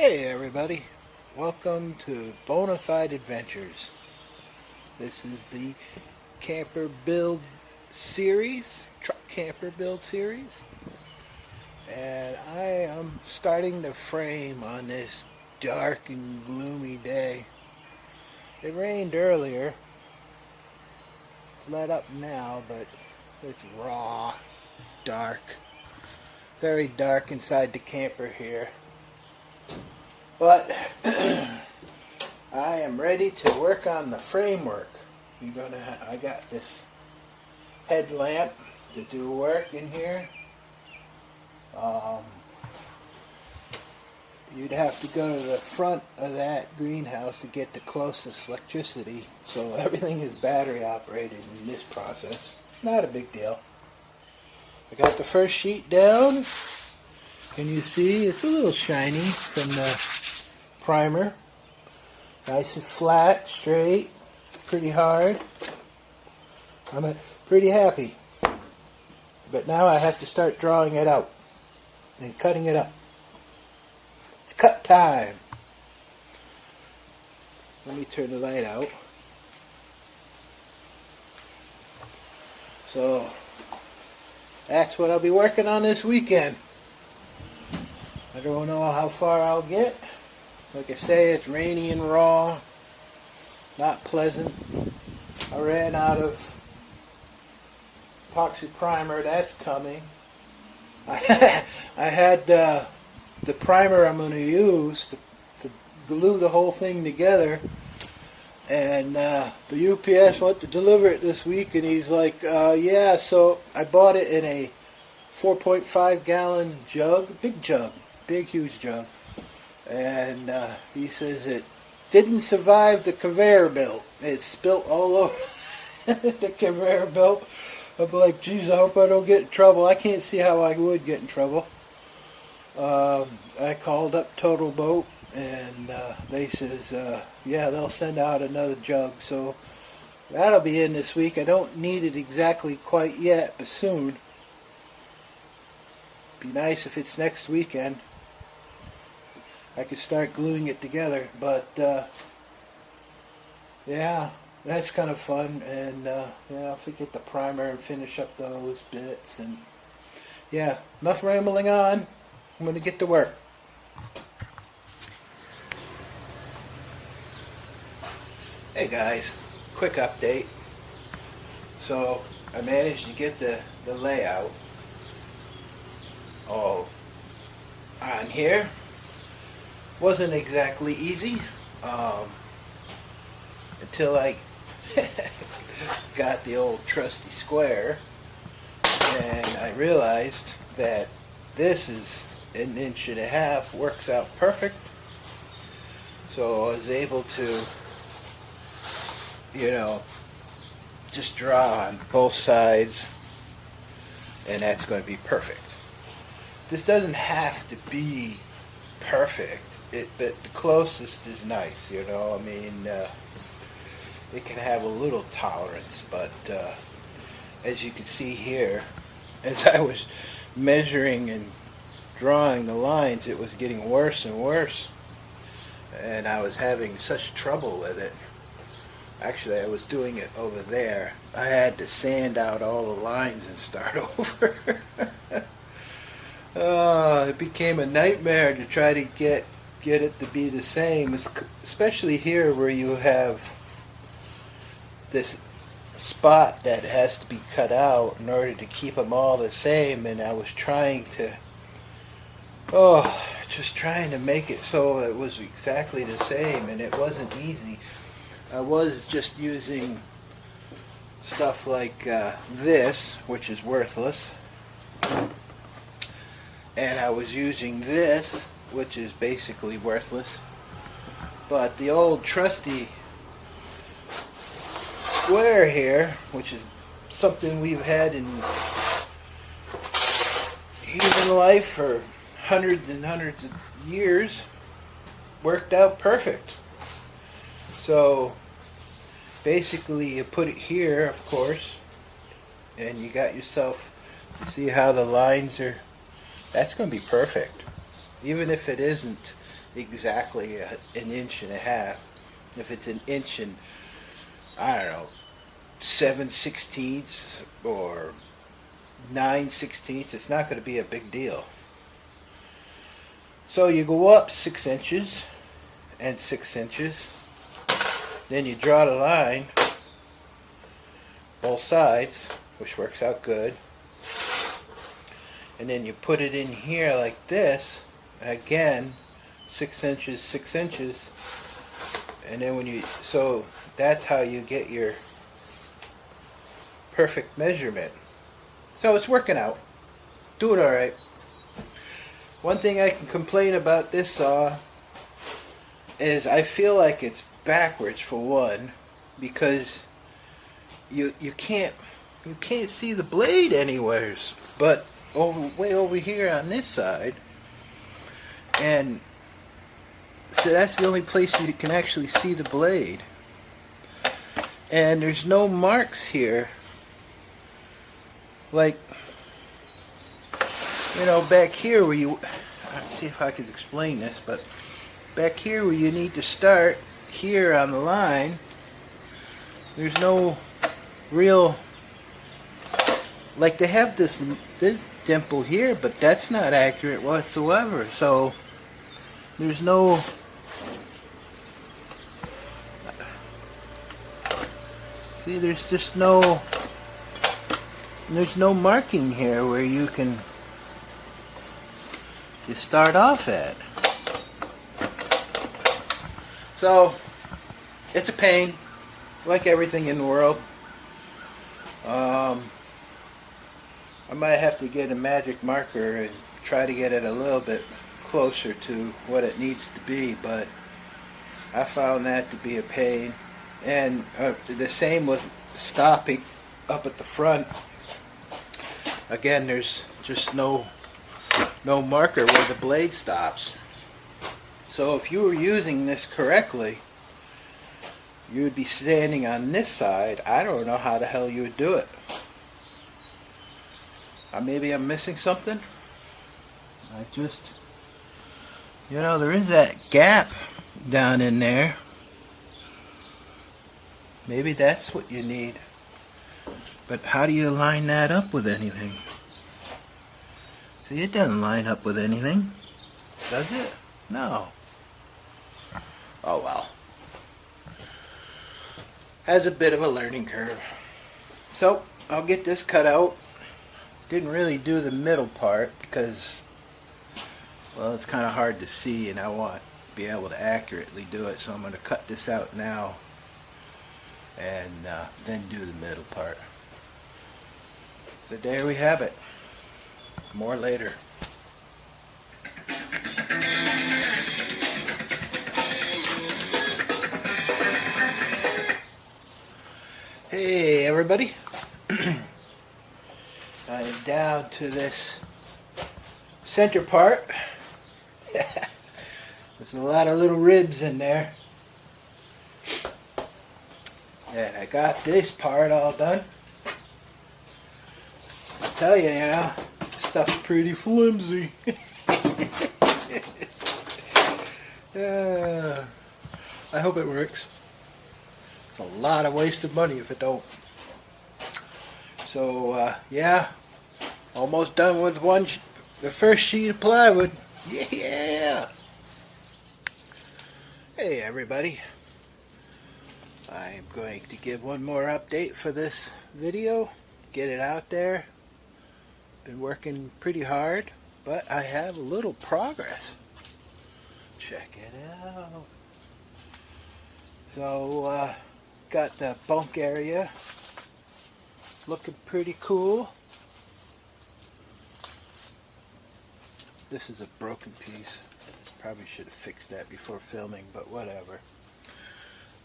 Hey everybody, welcome to Bonafide Adventures. This is the camper build series, truck camper build series, and I am starting the frame on this dark and gloomy day. It rained earlier, it's let up now, but it's raw, dark, very dark inside the camper here. But I am ready to work on the framework. I got this headlamp to do work in here. You'd have to go to the front of that greenhouse to get the closest electricity, so everything is battery operated in this process. Not a big deal. I got the first sheet down. Can you see? It's a little shiny from the primer. Nice and flat, straight, pretty hard. I'm pretty happy. But now I have to start drawing it out and cutting it up. It's cut time. Let me turn the light out. So that's what I'll be working on this weekend. I don't know how far I'll get. Like I say, it's rainy and raw, not pleasant. I ran out of epoxy primer, that's coming. I had the primer I'm going to use to glue the whole thing together, and the UPS went to deliver it this week, and he's like, yeah, so I bought it in a 4.5 gallon jug, big huge jug. And he says it didn't survive the conveyor belt. It spilt all over the conveyor belt. I'm like, geez, I hope I don't get in trouble. I can't see how I would get in trouble. I called up Total Boat, and they says, yeah, they'll send out another jug. So that'll be in this week. I don't need it exactly quite yet, but soon. Be nice if it's next weekend. I could start gluing it together, but yeah, that's kind of fun, and yeah, I'll forget the primer and finish up those bits, and yeah, enough rambling on. I'm going to get to work. Hey guys, quick update. So I managed to get the layout all on here. Wasn't exactly easy until I got the old trusty square, and I realized that this is 1.5 inches, works out perfect. So I was able to, just draw on both sides, and that's going to be perfect. This doesn't have to be perfect. But the closest is nice, I mean, it can have a little tolerance, but as you can see here, as I was measuring and drawing the lines, it was getting worse and worse, and I was having such trouble with it. Actually, I was doing it over there. I had to sand out all the lines and start over. It became a nightmare to try to get it to be the same, especially here where you have this spot that has to be cut out in order to keep them all the same, and I was trying to make it so it was exactly the same, and it wasn't easy. I was just using stuff like this, which is worthless, and I was using this, which is basically worthless. But the old trusty square here, which is something we've had in human life for hundreds and hundreds of years, worked out perfect. So basically you put it here, of course, and you got yourself, see how the lines are, that's going to be perfect. Even if it isn't exactly an inch and a half. If it's an inch and, I don't know, 7/16 or 9/16, it's not going to be a big deal. So you go up 6 inches and 6 inches. Then you draw the line, both sides, which works out good. And then you put it in here like this. Again, 6 inches, 6 inches. And then so that's how you get your perfect measurement. So it's working out. Doing alright. One thing I can complain about this saw is I feel like it's backwards for one, because you can't see the blade anywheres but way over here on this side, and so that's the only place you can actually see the blade. And there's no marks here, like, you know, back here where let's see if I can explain this, but back here where you need to start here on the line, there's no real, like, they have this dimple here, but that's not accurate whatsoever. So there's no, see, there's just no marking here where you can just start off at. So it's a pain, like everything in the world. I might have to get a magic marker and try to get it a little bit closer to what it needs to be, but I found that to be a pain. And the same with stopping up at the front. Again, there's just no marker where the blade stops. So if you were using this correctly, you would be standing on this side. I don't know how the hell you would do it. Maybe I'm missing something. You know, there is that gap down in there. Maybe that's what you need. But how do you line that up with anything? See, it doesn't line up with anything, does it? No. Oh well. Has a bit of a learning curve. So, I'll get this cut out. Didn't really do the middle part because, well, it's kind of hard to see and I want to be able to accurately do it. So I'm going to cut this out now and then do the middle part. So there we have it. More later. Hey everybody. I'm down to this center part. There's a lot of little ribs in there. And I got this part all done. I tell you, stuff's pretty flimsy. I hope it works. It's a lot of wasted money if it don't. So, yeah, almost done with the first sheet of plywood. Yeah! Hey everybody. I'm going to give one more update for this video. Get it out there. Been working pretty hard, but I have a little progress. Check it out. So, got the bunk area looking pretty cool. This is a broken piece. Probably should have fixed that before filming, but whatever.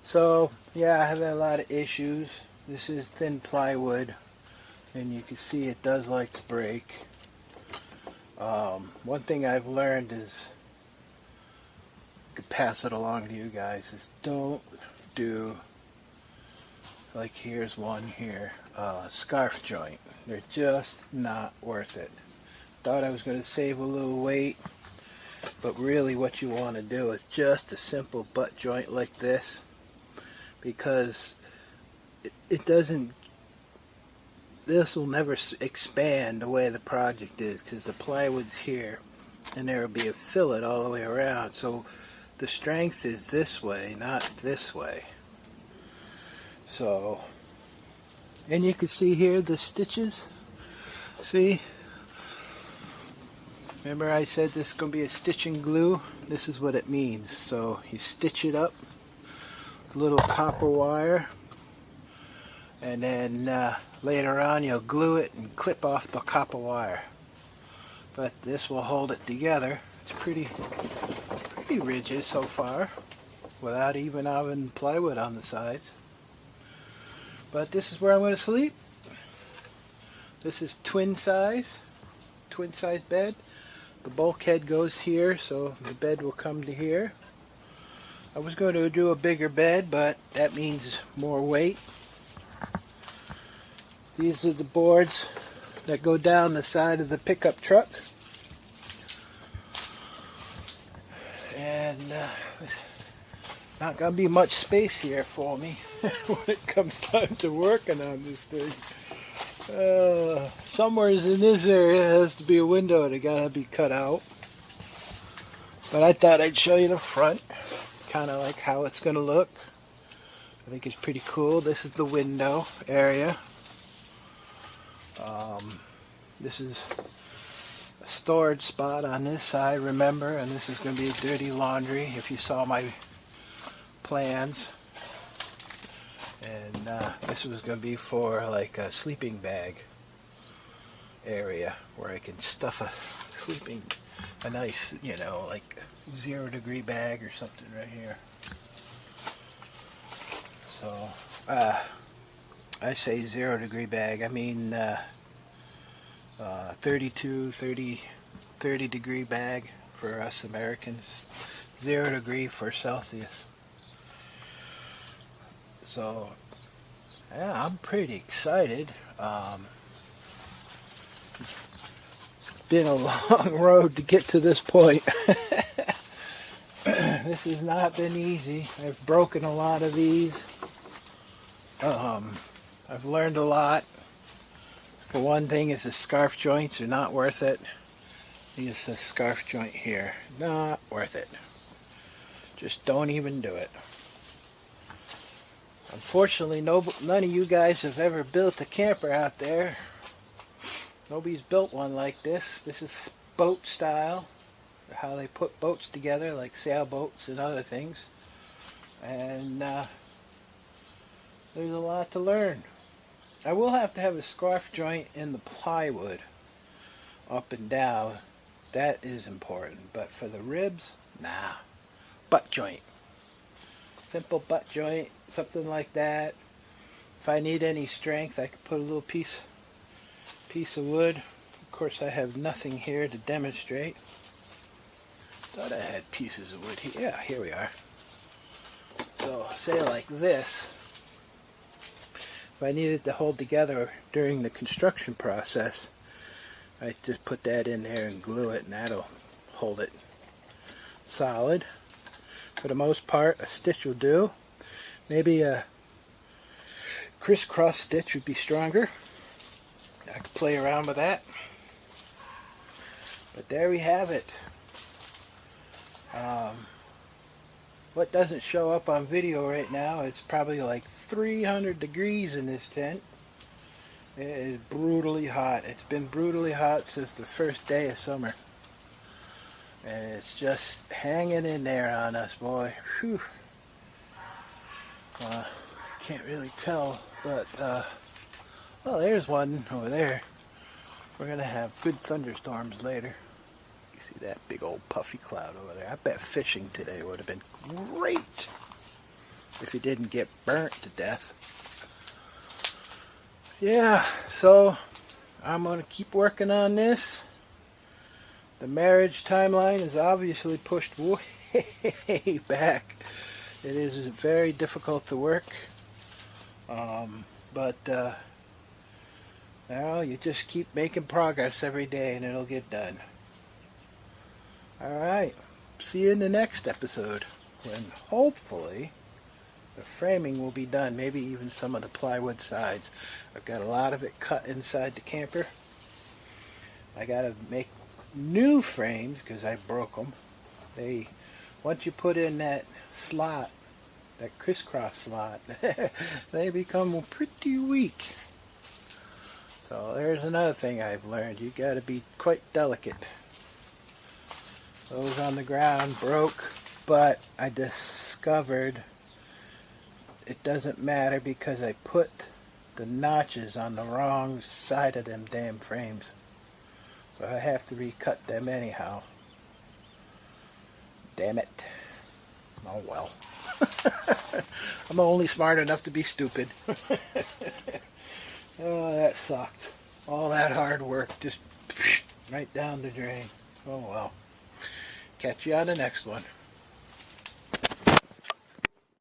So, yeah, I have had a lot of issues. This is thin plywood, and you can see it does like to break. One thing I've learned is, I could pass it along to you guys, is don't do, like here's one here, scarf joint. They're just not worth it. Thought I was going to save a little weight, But really what you want to do is just a simple butt joint like this, because it doesn't, this will never expand the way the project is, because the plywood's here and there will be a fillet all the way around. So the strength is this way, not this way. So, and you can see here the stitches. See? Remember I said this is going to be a stitching glue? This is what it means. So you stitch it up, little copper wire, and then later on you'll glue it and clip off the copper wire. But this will hold it together. It's pretty rigid so far, without even having plywood on the sides. But this is where I'm going to sleep. This is twin size bed. The bulkhead goes here, so the bed will come to here. I was going to do a bigger bed, but that means more weight. These are the boards that go down the side of the pickup truck. And not going to be much space here for me when it comes time to working on this thing. Somewhere in this area has to be a window that got to be cut out. But I thought I'd show you the front, kind of like how it's going to look. I think it's pretty cool. This is the window area. This is a storage spot on this side, remember, and this is going to be dirty laundry if you saw my plans. And this was going to be for like a sleeping bag area where I can stuff a nice, like 0 degree bag or something right here. So, I say 0 degree bag, I mean 30 degree bag for us Americans, 0 degree for Celsius. So, yeah, I'm pretty excited. It's been a long road to get to this point. This has not been easy. I've broken a lot of these. I've learned a lot. For one thing, is the scarf joints are not worth it. Here's the scarf joint here. Not worth it. Just don't even do it. Unfortunately, none of you guys have ever built a camper out there. Nobody's built one like this. This is boat style. How they put boats together, like sailboats and other things. And there's a lot to learn. I will have to have a scarf joint in the plywood up and down. That is important. But for the ribs, nah. Butt joint. Simple butt joint, something like that. If I need any strength, I could put a little piece of wood. Of course, I have nothing here to demonstrate. Thought I had pieces of wood here. Yeah, here we are. So, say like this. If I needed to hold together during the construction process, I just put that in there and glue it, and that'll hold it solid. For the most part, a stitch will do. Maybe a crisscross stitch would be stronger. I could play around with that. But there we have it. What doesn't show up on video right now is probably like 300 degrees in this tent. It is brutally hot. It's been brutally hot since the first day of summer. And it's just hanging in there on us, boy. Whew. Can't really tell, but, well, there's one over there. We're going to have good thunderstorms later. You see that big old puffy cloud over there? I bet fishing today would have been great if you didn't get burnt to death. Yeah, so I'm going to keep working on this. The marriage timeline is obviously pushed way back. It is very difficult to work. But you just keep making progress every day and it'll get done. Alright, see you in the next episode when hopefully the framing will be done, maybe even some of the plywood sides. I've got a lot of it cut inside the camper. I gotta make new frames because I broke them. Once you put in that slot, that crisscross slot, they become pretty weak. So there's another thing I've learned. You gotta be quite delicate. Those on the ground broke, but I discovered it doesn't matter because I put the notches on the wrong side of them damn frames. So I have to recut them anyhow. Damn it. Oh well. I'm only smart enough to be stupid. Oh, that sucked. All that hard work just right down the drain. Oh well. Catch you on the next one.